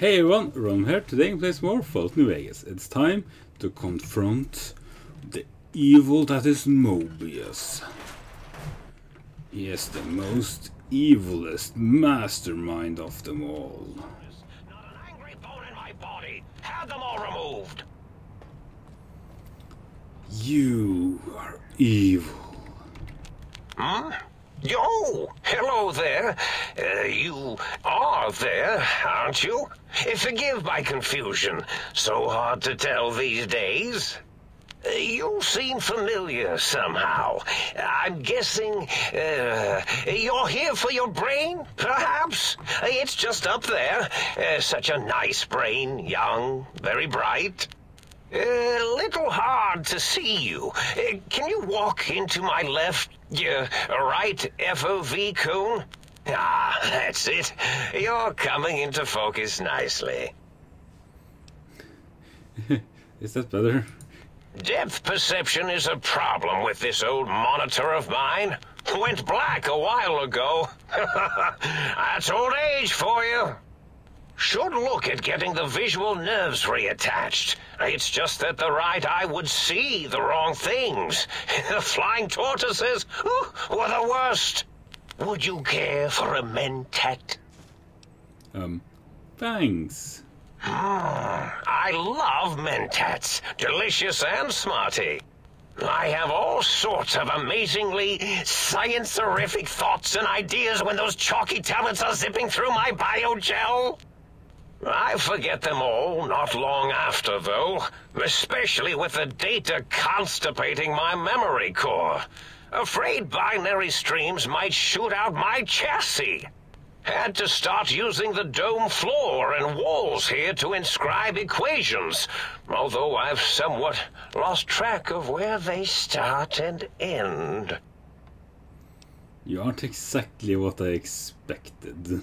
Hey everyone, Ron here. Today we play some more Fallout New Vegas. It's time to confront the evil that is Mobius. He is the most evilest mastermind of them all. Not an angry bone in my body. Have them all removed. You are evil. Hmm? Oh, hello there. You are there, aren't you? Forgive my confusion. So hard to tell these days. You seem familiar somehow. I'm guessing you're here for your brain, perhaps? It's just up there. Such a nice brain, young, very bright. A little hard to see you. Can you walk into my left, right FOV cone? Ah, that's it. You're coming into focus nicely. Is that better? Depth perception is a problem with this old monitor of mine. Went black a while ago. That's old age for you. Should look at getting the visual nerves reattached. It's just that the right eye would see the wrong things. The flying tortoises were the worst. Would you care for a mentat? Thanks. I love mentats. Delicious and smarty. I have all sorts of amazingly science-orific thoughts and ideas when those chalky tablets are zipping through my biogel. I forget them all not long after, though, especially with the data constipating my memory core. Afraid binary streams might shoot out my chassis. Had to start using the dome floor and walls here to inscribe equations, although I've somewhat lost track of where they start and end. You aren't exactly what I expected.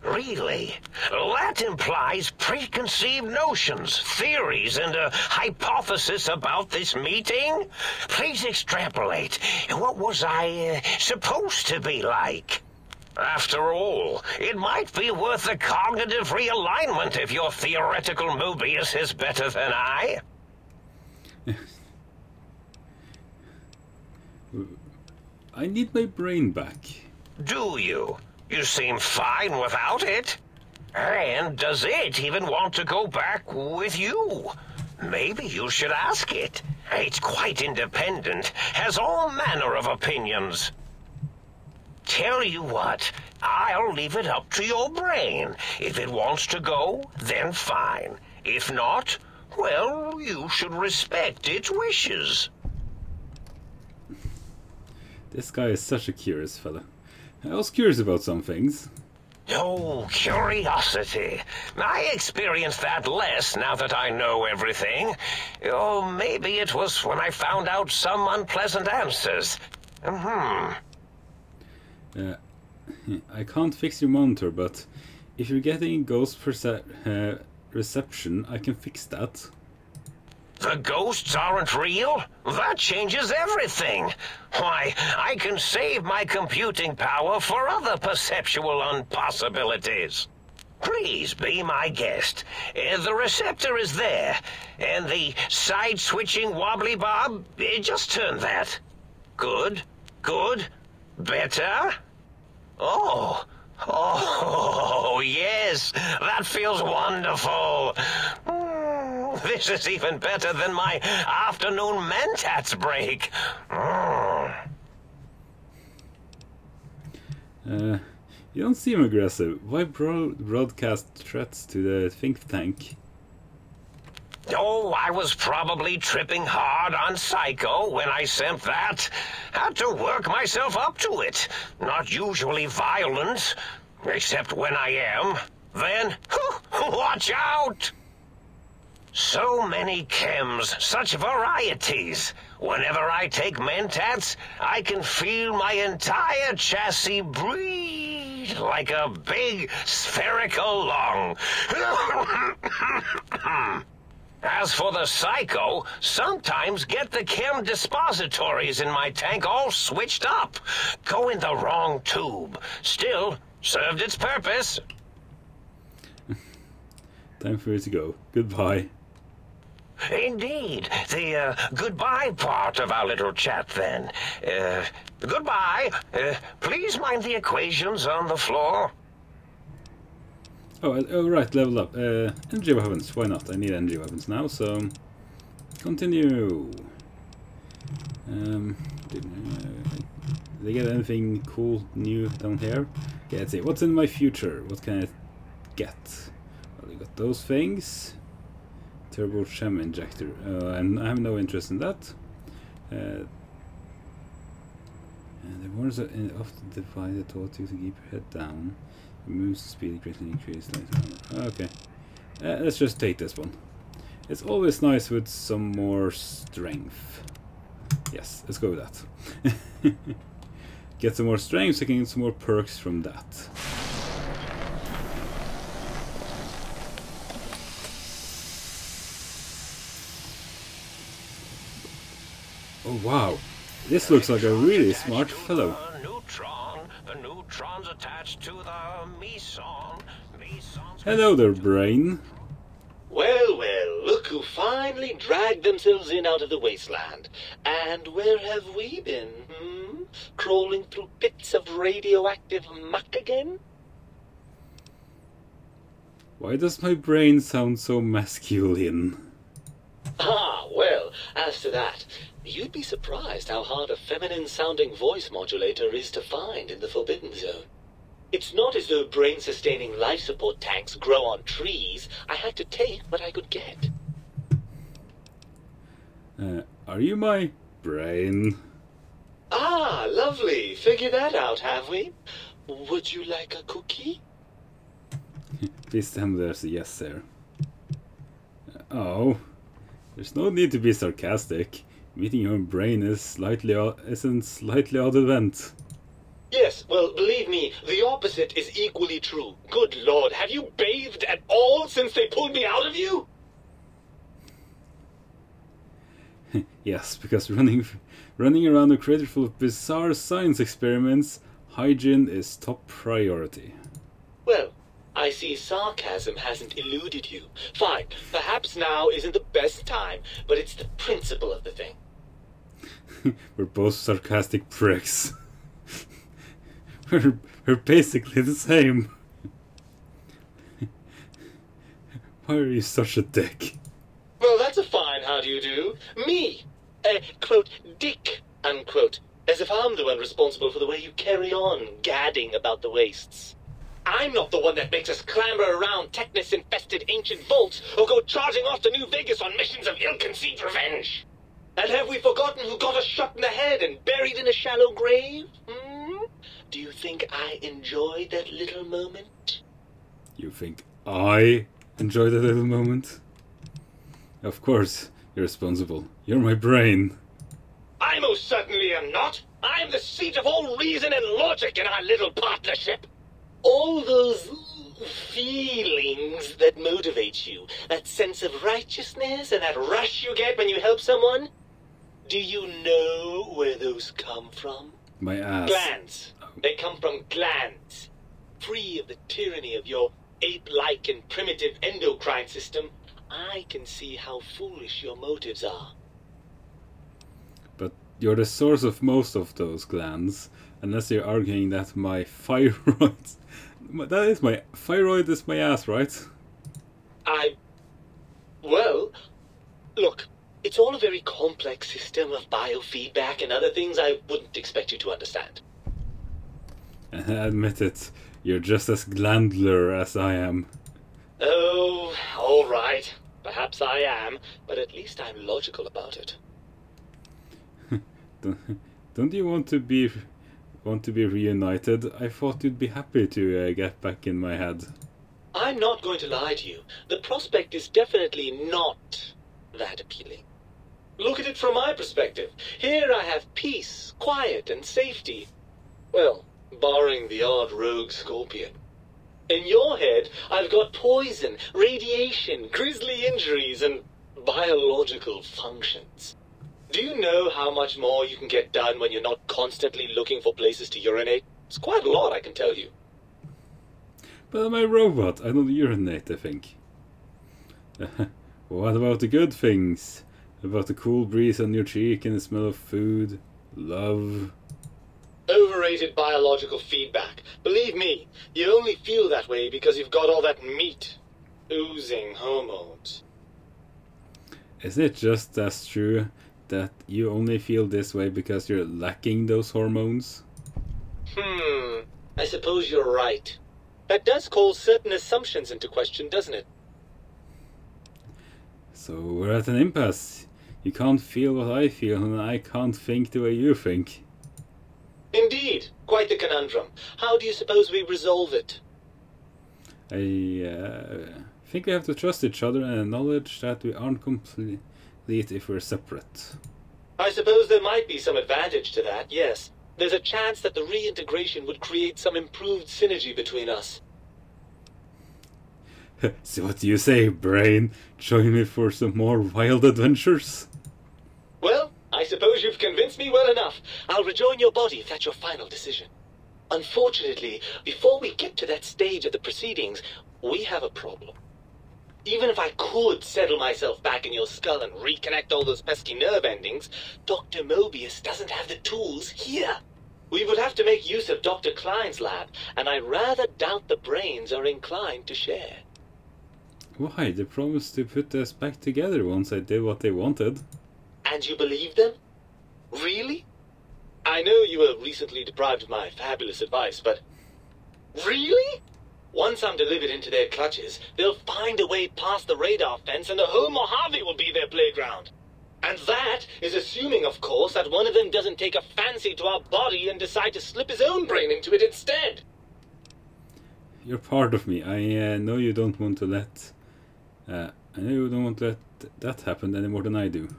Really? That implies preconceived notions, theories, and a hypothesis about this meeting? Please extrapolate. What was I supposed to be like? After all, it might be worth a cognitive realignment if your theoretical Mobius is better than I. I need my brain back. Do you? You seem fine without it. And does it even want to go back with you? Maybe you should ask it. It's quite independent, has all manner of opinions. Tell you what, I'll leave it up to your brain. If it wants to go, then fine. If not, well, you should respect its wishes. This guy is such a curious fella. I was curious about some things. Oh, curiosity. I experience that less now that I know everything. Oh, maybe it was when I found out some unpleasant answers. I can't fix your monitor, but if you're getting ghost reception, I can fix that. The ghosts aren't real? That changes everything. Why, I can save my computing power for other perceptual impossibilities. Please be my guest. The receptor is there, and the side-switching wobbly bob, just turn that. Good, good, better. Oh, yes, that feels wonderful. This is even better than my afternoon mentats break. You don't seem aggressive. Why broadcast threats to the think tank? Oh, I was probably tripping hard on Psycho when I sent that. Had to work myself up to it. Not usually violent, except when I am. Then, watch out! So many chems, such varieties. Whenever I take mentats, I can feel my entire chassis breathe like a big spherical lung. As for the Psycho, sometimes get the chem dispositories in my tank all switched up. Go in the wrong tube. Still, served its purpose. Time for you to go. Goodbye. Indeed. The goodbye part of our little chat, then. Goodbye. Please mind the equations on the floor. Oh, right, level up. Energy weapons, why not? I need energy weapons now, so... Continue. Did they get anything cool, new down here? Okay, let's see. What's in my future? What can I get? Well, we got those things. Turbo Chem Injector. And I have no interest in that. And the warners of the divided taught you to keep your head down. Move speed greatly increased later. Okay. Let's just take this one. It's always nice with some more strength. Yes, let's go with that. Get some more strength so I can get some more perks from that. Oh wow, this looks like a really smart fellow. The neutron's attached to the meson. Hello there, brain. Well, well, look who finally dragged themselves in out of the wasteland. And where have we been, Crawling through pits of radioactive muck again? Why does my brain sound so masculine? Ah, well, as to that, you'd be surprised how hard a feminine-sounding voice modulator is to find in the Forbidden Zone. It's not as though brain-sustaining life support tanks grow on trees. I had to take what I could get. Are you my brain? Ah, lovely. Figured that out, have we? Would you like a cookie? Please tell me there's a yes there. Oh, there's no need to be sarcastic. Meeting your brain is slightly odd event. Yes, well, believe me, the opposite is equally true. Good Lord, have you bathed at all since they pulled me out of you? Yes, because running around a crater full of bizarre science experiments, hygiene is top priority. Well, I see sarcasm hasn't eluded you. Fine, perhaps now isn't the best time, but it's the principle of the thing. We're both sarcastic pricks. We're basically the same. Why are you such a dick? Well, that's a fine how do you do. Me, quote, dick, unquote, as if I'm the one responsible for the way you carry on gadding about the wastes. I'm not the one that makes us clamber around Technus-infested ancient vaults or go charging off to New Vegas on missions of ill-conceived revenge. And have we forgotten who got us shot in the head and buried in a shallow grave? Do you think I enjoyed that little moment? You think I enjoyed that little moment? Of course, you're responsible. You're my brain. I most certainly am not. I'm the seat of all reason and logic in our little partnership. All those feelings that motivate you, that sense of righteousness and that rush you get when you help someone, do you know where those come from? My ass. Glands. They come from glands. Free of the tyranny of your ape-like and primitive endocrine system, I can see how foolish your motives are. But you're the source of most of those glands, unless you're arguing that my thyroid... my thyroid is my ass, right? Well, look, it's all a very complex system of biofeedback and other things I wouldn't expect you to understand. Admit it, you're just as glandular as I am. Oh, all right. Perhaps I am, but at least I'm logical about it. Don't you want to be reunited? I thought you'd be happy to get back in my head. I'm not going to lie to you. The prospect is definitely not that appealing. Look at it from my perspective. Here I have peace, quiet, and safety. Well, barring the odd rogue scorpion. In your head, I've got poison, radiation, grisly injuries, and biological functions. Do you know how much more you can get done when you're not constantly looking for places to urinate? It's quite a lot, I can tell you. But I'm a robot. I don't urinate, I think. What about the good things? About the cool breeze on your cheek and the smell of food, love? Overrated biological feedback. Believe me, you only feel that way because you've got all that meat. Oozing hormones. Isn't it just as true that you only feel this way because you're lacking those hormones? I suppose you're right. That does call certain assumptions into question, doesn't it? So we're at an impasse. You can't feel what I feel, and I can't think the way you think. Indeed. Quite the conundrum. How do you suppose we resolve it? I think we have to trust each other and acknowledge that we aren't complete if we're separate. I suppose there might be some advantage to that, yes. There's a chance that the reintegration would create some improved synergy between us. So what do you say, Brain? Join me for some more wild adventures? Well, I suppose you've convinced me well enough. I'll rejoin your body if that's your final decision. Unfortunately, before we get to that stage of the proceedings, we have a problem. Even if I could settle myself back in your skull and reconnect all those pesky nerve endings, Dr. Mobius doesn't have the tools here. We would have to make use of Dr. Klein's lab, and I rather doubt the brains are inclined to share. Why? They promised to put us back together once I did what they wanted. And you believe them? Really? I know you were recently deprived of my fabulous advice, but... Really? Once I'm delivered into their clutches, they'll find a way past the radar fence and the whole Mojave will be their playground. And that is assuming, of course, that one of them doesn't take a fancy to our body and decide to slip his own brain into it instead. You're part of me. I know you don't want to let... I know you don't want to let that happen any more than I do.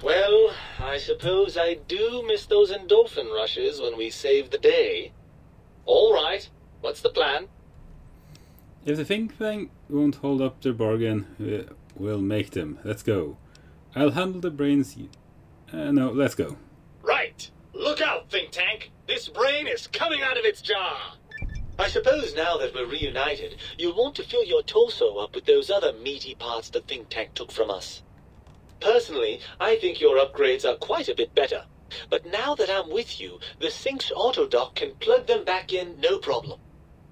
Well, I suppose I do miss those endorphin rushes when we save the day. All right. What's the plan? If the think tank won't hold up their bargain, we'll make them. Let's go. I'll handle the brains. No, let's go. Right. Look out, think tank. This brain is coming out of its jar. I suppose now that we're reunited, you'll want to fill your torso up with those other meaty parts the think tank took from us. Personally, I think your upgrades are quite a bit better. But now that I'm with you, the Sync's autodock can plug them back in no problem.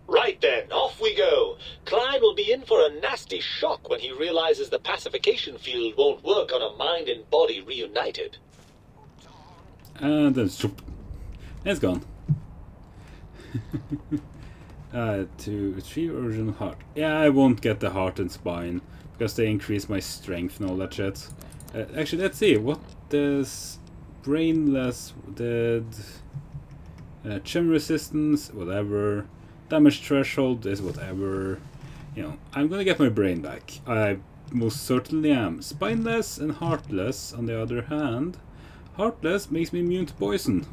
Right then, off we go. Klein will be in for a nasty shock when he realizes the pacification field won't work on a mind and body reunited. And then it's gone. To retrieve original heart. Yeah, I won't get the heart and spine because they increase my strength and all that shit. Actually, let's see. What does brainless dead gem resistance, whatever. Damage threshold is whatever. You know, I'm gonna get my brain back. I most certainly am. Spineless and heartless, on the other hand. Heartless makes me immune to poison.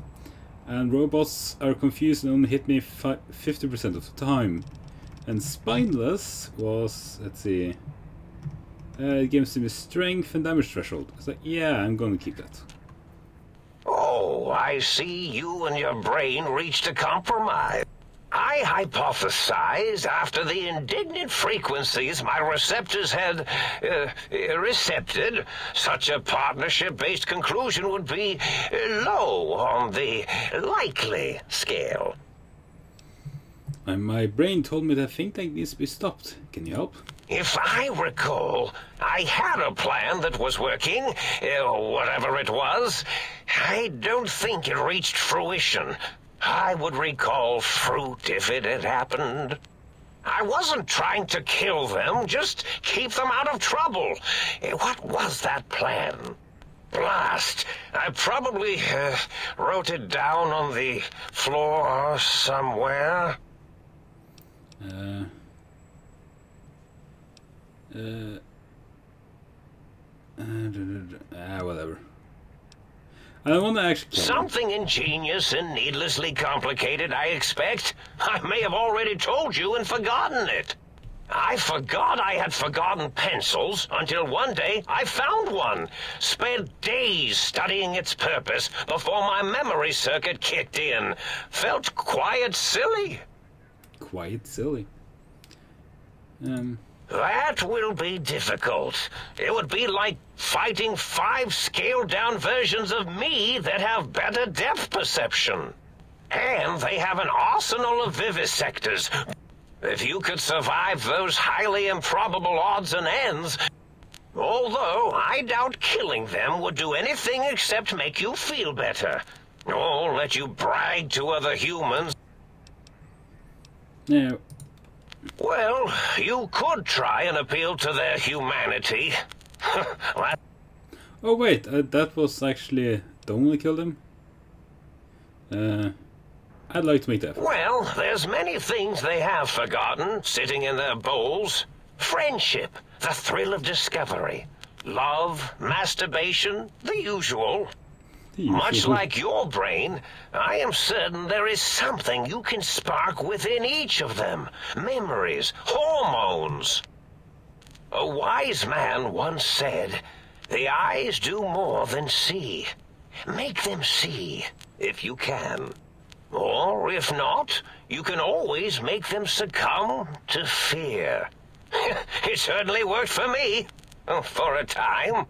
And robots are confused and only hit me 50% of the time. And spineless was, let's see, it gives me strength and damage threshold. It's like, yeah, I'm gonna keep that. Oh, I see you and your brain reached a compromise. I hypothesized after the indignant frequencies my receptors had recepted, such a partnership-based conclusion would be low on the likely scale. And my brain told me that think tank needs to be stopped. Can you help? If I recall, I had a plan that was working, whatever it was. I don't think it reached fruition. I would recall fruit if it had happened. I wasn't trying to kill them, just keep them out of trouble. What was that plan? Blast! I probably wrote it down on the floor somewhere. Whatever. I don't want to actually... Something ingenious and needlessly complicated, I expect. I may have already told you and forgotten it. I forgot I had forgotten pencils until one day I found one. Spent days studying its purpose before my memory circuit kicked in. Felt quite silly. Quite silly. That will be difficult. It would be like fighting 5 scaled-down versions of me that have better depth perception. And they have an arsenal of vivisectors. If you could survive those highly improbable odds and ends... Although I doubt killing them would do anything except make you feel better. Or let you brag to other humans. No. Well, you could try and appeal to their humanity. Oh wait, that was actually... Don't we kill them? I'd like to make that. Well, there's many things they have forgotten, sitting in their bowls. Friendship, the thrill of discovery, love, masturbation, the usual. Much like your brain, I am certain there is something you can spark within each of them. Memories, hormones. A wise man once said, "The eyes do more than see. Make them see, if you can. Or, if not, you can always make them succumb to fear." It certainly worked for me, for a time.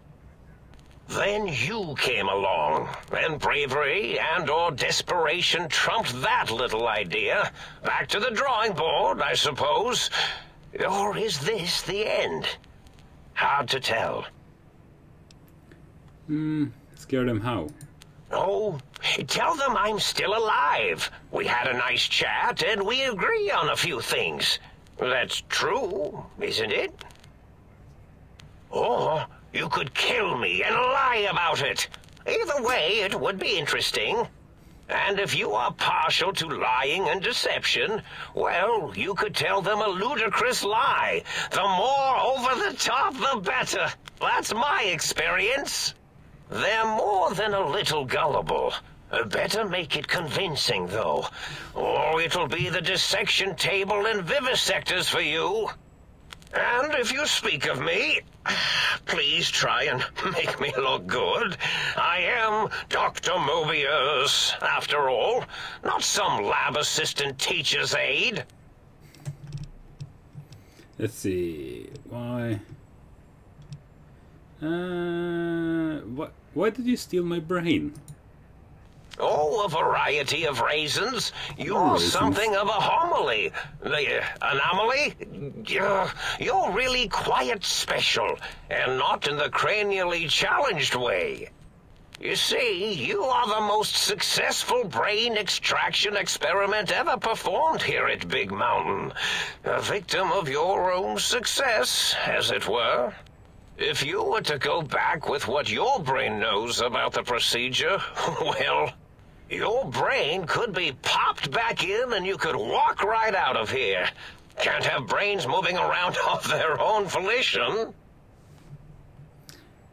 Then you came along, and bravery and/or desperation trumped that little idea. Back to the drawing board, I suppose. Or is this the end? Hard to tell. Scare them how? Oh, tell them I'm still alive. We had a nice chat, and we agree on a few things. That's true, isn't it? Or you could kill me and lie about it. Either way, it would be interesting. And if you are partial to lying and deception, well, you could tell them a ludicrous lie. The more over the top, the better. That's my experience. They're more than a little gullible. Better make it convincing, though, or it'll be the dissection table and vivisectors for you. And if you speak of me, please try and make me look good. I am Dr. Mobius, after all, not some lab assistant teacher's aide. Let's see, why did you steal my brain? Oh, a variety of reasons. You're something of a homily. Anomaly? You're really quite special, and not in the cranially challenged way. You see, you are the most successful brain extraction experiment ever performed here at Big Mountain. A victim of your own success, as it were. If you were to go back with what your brain knows about the procedure, well... your brain could be popped back in and you could walk right out of here. Can't have brains moving around of their own volition.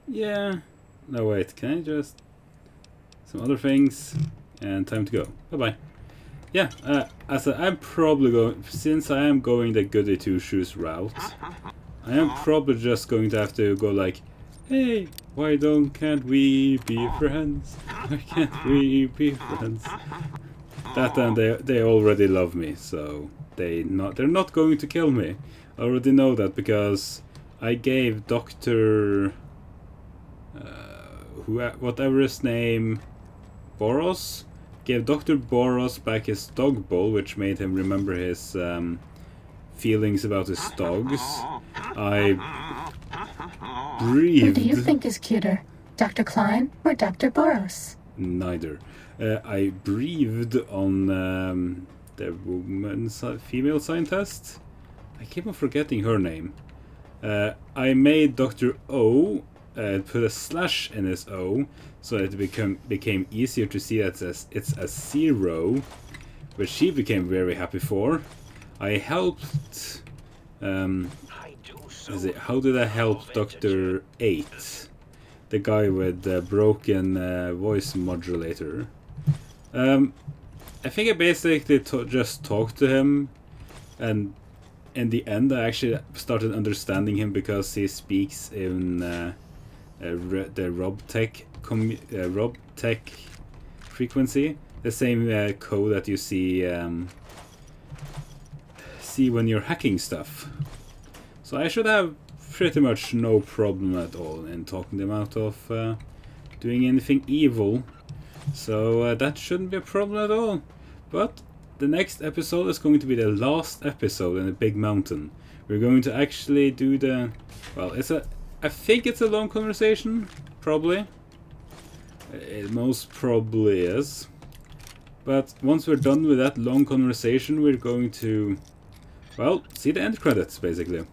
Yeah. No, wait. Can I just... some other things. And time to go. Bye-bye. Yeah, I'm probably going... since I am going the goody two-shoes route, I am probably just going to have to go like, hey, why can't we be friends? Why can't we be friends? That and they already love me, so they're not going to kill me. I already know that because I gave Dr. Whatever his name, Boros, gave Dr. Boros back his dog bowl, which made him remember his feelings about his dogs. I breathed. Who do you think is cuter, Dr. Klein or Dr. Boros? Neither. I breathed on the female scientist. I keep on forgetting her name. I made Dr. O put a slash in his O, so it became easier to see that it's a 0, which she became very happy for. I helped... how did I help Dr. 8? The guy with the broken voice modulator. I think I basically just talked to him, and in the end I actually started understanding him because he speaks in the RobTech frequency, the same code that you see when you're hacking stuff. So I should have pretty much no problem at all in talking them out of doing anything evil. So that shouldn't be a problem at all. But the next episode is going to be the last episode in the Big Mountain. We're going to actually do the... Well, I think it's a long conversation, probably. It most probably is. But once we're done with that long conversation, we're going to... Well, see the end credits, basically.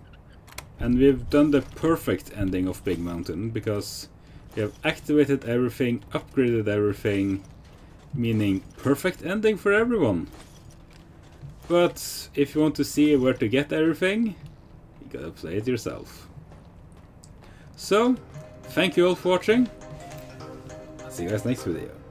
And we've done the perfect ending of Big Mountain, because we have activated everything, upgraded everything, meaning perfect ending for everyone. But if you want to see where to get everything, you gotta play it yourself. So, thank you all for watching. I'll see you guys next video.